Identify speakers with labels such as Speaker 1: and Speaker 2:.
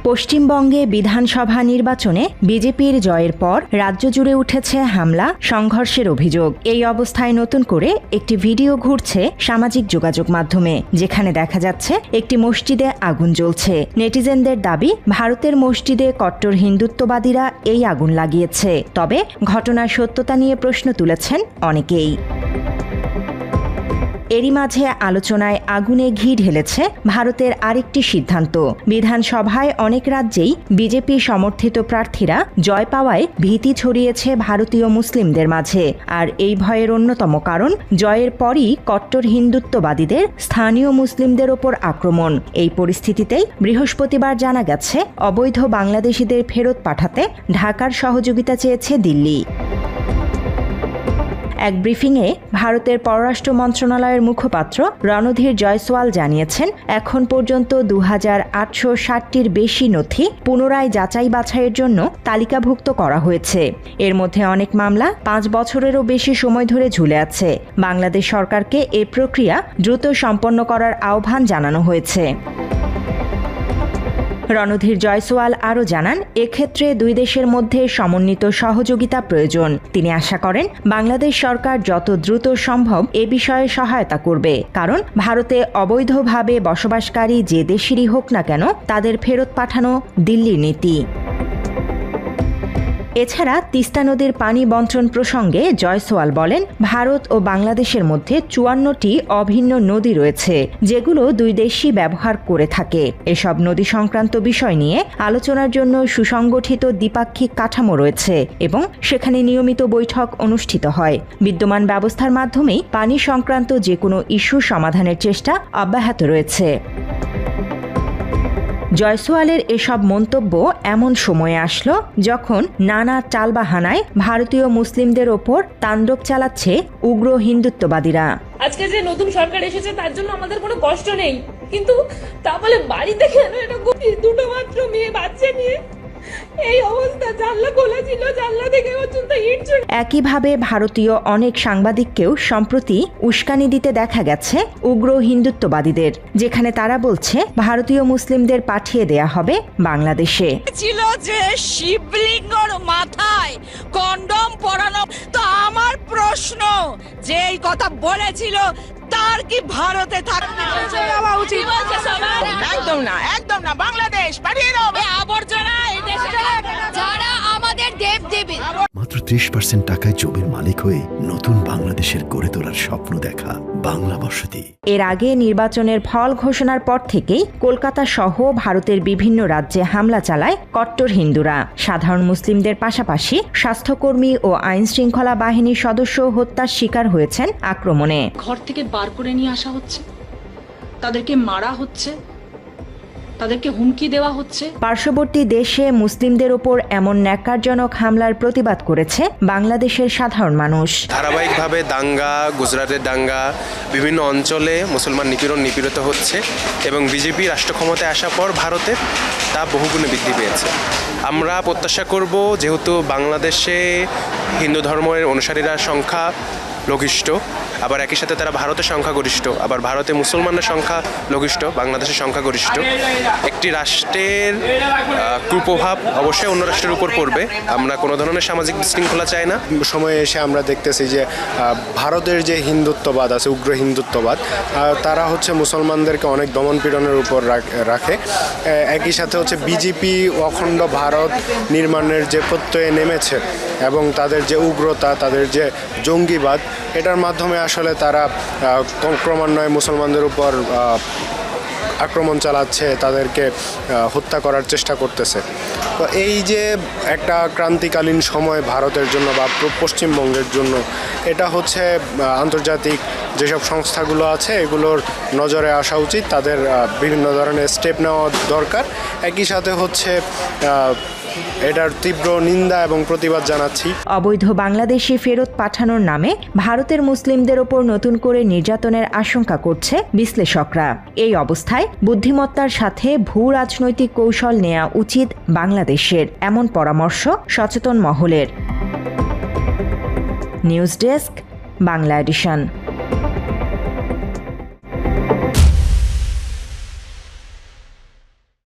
Speaker 1: পশ্চিমবঙ্গে বিধানসভা নির্বাচনে বিজেপির জয়ের পর রাজ্য জুড়ে উঠেছে হামলা, সংঘর্ষের অভিযোগ। এই অবস্থায় নতুন করে একটি ভিডিও ঘুরছে সামাজিক যোগাযোগ মাধ্যমে, যেখানে দেখা যাচ্ছে একটি মসজিদে আগুন জ্বলছে। নেটিজেনদের দাবি, ভারতের মসজিদে কট্টর হিন্দুত্ববাদীরা এই আগুন লাগিয়েছে। তবে ঘটনার সত্যতা নিয়ে প্রশ্ন তুলেছেন অনেকেই। এরই মাঝে আলোচনায় আগুনে ঘি ঢেলেছে ভারতের আরেকটি সিদ্ধান্ত। বিধানসভায় অনেক রাজ্যেই বিজেপি সমর্থিত প্রার্থীরা জয় পাওয়ায় ভীতি ছড়িয়েছে ভারতীয় মুসলিমদের মাঝে। আর এই ভয়ের অন্যতম কারণ, জয়ের পরই কট্টর হিন্দুত্ববাদীদের স্থানীয় মুসলিমদের ওপর আক্রমণ। এই পরিস্থিতিতেই বৃহস্পতিবার জানা গেছে, অবৈধ বাংলাদেশিদের ফেরত পাঠাতে ঢাকার সহযোগিতা চেয়েছে দিল্লি। এক ব্রিফিংয়ে ভারতের পররাষ্ট্র মন্ত্রণালয়ের মুখপাত্র রণধীর জয়সওয়াল জানিয়েছেন, এখন পর্যন্ত 2860টির বেশি নথি পুনরায় যাচাই বাছাইয়ের জন্য তালিকাভুক্ত করা হয়েছে। এর মধ্যে অনেক মামলা 5 বছরেরও বেশি সময় ধরে ঝুলে আছে। বাংলাদেশ সরকারকে এ প্রক্রিয়া দ্রুত সম্পন্ন করার আহ্বান জানানো হয়েছে। রণধীর জয়সওয়াল আরও জানান, এক্ষেত্রে দুই দেশের মধ্যে সমন্বিত সহযোগিতা প্রয়োজন। তিনি আশা করেন, বাংলাদেশ সরকার যত দ্রুত সম্ভব এ বিষয়ে সহায়তা করবে, কারণ ভারতে অবৈধভাবে বসবাসকারী যে দেশেরই হোক না কেন, তাদের ফেরত পাঠানো দিল্লির নীতি। এছাড়া তিস্তা নদীর পানি বন্টন প্রসঙ্গে জয়সওয়াল বলেন, ভারত ও বাংলাদেশের মধ্যে 54টি অভিন্ন নদী রয়েছে, যেগুলো দুই দেশই ব্যবহার করে থাকে। এসব নদী সংক্রান্ত বিষয় নিয়ে আলোচনার জন্য সুসংগঠিত দ্বিপাক্ষিক কাঠামো রয়েছে এবং সেখানে নিয়মিত বৈঠক অনুষ্ঠিত হয়। বিদ্যমান ব্যবস্থার মাধ্যমেই পানি সংক্রান্ত যে কোনো ইস্যু সমাধানের চেষ্টা অব্যাহত রয়েছে। জয়সওয়ালের এসব মন্তব্য এমন সময়ে আসলো যখন নানা টালবাহানায় ভারতীয় মুসলিমদের ওপর তাণ্ডব চালাচ্ছে উগ্র হিন্দুত্ববাদীরা।
Speaker 2: আজকে যে নতুন সরকার এসেছে তার জন্য আমাদের কোনো কষ্ট নেই, কিন্তু তা বলে বাড়িতে কেন এটা দুটো মাত্র মেয়ে বাচ্চা নিয়ে এই অবস্থা? জানলা খোলা ছিল, জানলা থেকে পর্যন্ত ইট ছুড়ে।
Speaker 1: একইভাবে ভারতীয় অনেক সাংবাদিককেও সম্প্রতি উস্কানি দিতে দেখা গেছে উগ্র হিন্দুত্ববাদীদের, যেখানে তারা বলছে ভারতীয় মুসলিমদের পাঠিয়ে দেয়া হবে বাংলাদেশে।
Speaker 3: ছিল যে শিবলিঙ্গর মাথায় কন্ডম পরানো, তো আমার প্রশ্ন, যে এই কথা বলেছিল তার কি ভারতে থাকতে দেওয়া উচিত? একদম না, একদম না। বাংলাদেশ পাঠিয়ে দাও আবর্জনা, এই দেশে যারা আমাদের দেবদেবী।
Speaker 4: মাত্র 30% টাকায় জমির মালিক হয়ে নতুন বাংলাদেশের গড়ে তোলার স্বপ্ন দেখা বাংলা বসতি।
Speaker 1: এর আগে নির্বাচনের ফল ঘোষণার পর থেকেই কলকাতা সহ ভারতের বিভিন্ন রাজ্যে হামলা চালায় কট্টর হিন্দুরা। সাধারণ মুসলিমদের পাশাপাশি স্বাস্থ্যকর্মী ও আইন শৃঙ্খলা বাহিনীর সদস্য হত্যার শিকার হয়েছেন আক্রমণে।
Speaker 5: ঘর থেকে বার করে নিয়ে আসা হচ্ছে, তাদেরকে মারা হচ্ছে, তাদেরকে হুমকি দেওয়া হচ্ছে।
Speaker 1: পার্শ্ববর্তী দেশে মুসলিমদের উপর এমন ন্যাক্কারজনক হামলার প্রতিবাদ করেছে বাংলাদেশের সাধারণ মানুষ।
Speaker 6: ধারাবাহিকভাবে দাঙ্গা, গুজরাটের দাঙ্গা, বিভিন্ন অঞ্চলে মুসলমান নিপীড়িত হচ্ছে এবং বিজেপি রাষ্ট্র ক্ষমতায় আসার পর ভারতে তা বহুগুণে বৃদ্ধি পেয়েছে। আমরা প্রত্যাশা করব, যেহেতু বাংলাদেশে হিন্দু ধর্মের অনুসারীরা সংখ্যা লঘিষ্ঠ, আবার একই সাথে তারা ভারতের সংখ্যাগরিষ্ঠ, আবার ভারতে মুসলমানের সংখ্যা লঘিষ্ঠ, বাংলাদেশের সংখ্যাগরিষ্ঠ। একটি রাষ্ট্রের কুপ্রভাব অবশ্যই অন্য রাষ্ট্রের উপর পড়বে। আমরা কোনো ধরনের সামাজিক বিশৃঙ্খলা চাই না।
Speaker 7: সময়ে এসে আমরা দেখতেছি যে ভারতের যে হিন্দুত্ববাদ আছে, উগ্র হিন্দুত্ববাদ, তারা হচ্ছে মুসলমানদেরকে অনেক দমনপীড়নের উপর রাখে। একই সাথে হচ্ছে বিজেপি অখণ্ড ভারত নির্মাণের যে প্রত্যয়ে নেমেছে এবং তাদের যে উগ্রতা, তাদের যে জঙ্গিবাদ, এটার মাধ্যমে আসলে তারা ক্রমান্বয়ে মুসলমানদের উপর আক্রমণ চালাচ্ছে, তাদেরকে হত্যা করার চেষ্টা করতেছে। তো এই যে একটা ক্রান্তিকালীন সময় ভারতের জন্য বা পশ্চিমবঙ্গের জন্য, এটা হচ্ছে আন্তর্জাতিক যেসব সংস্থাগুলো আছে এগুলোর নজরে আসা উচিত, তাদের বিভিন্ন ধরনের স্টেপ নেওয়া দরকার। একই সাথে হচ্ছে এটার তীব্র নিন্দা এবং প্রতিবাদ জানাচ্ছি।
Speaker 1: অবৈধ বাংলাদেশি ফেরত পাঠানোর নামে ভারতের মুসলিমদের ওপর নতুন করে নির্যাতনের আশঙ্কা করছে বিশ্লেষকরা। এই অবস্থায় বুদ্ধিমত্তার সাথে ভূ রাজনৈতিক কৌশল নেওয়া উচিত বাংলাদেশের, এমন পরামর্শ সচেতন মহলের। News desk, Bangla addition.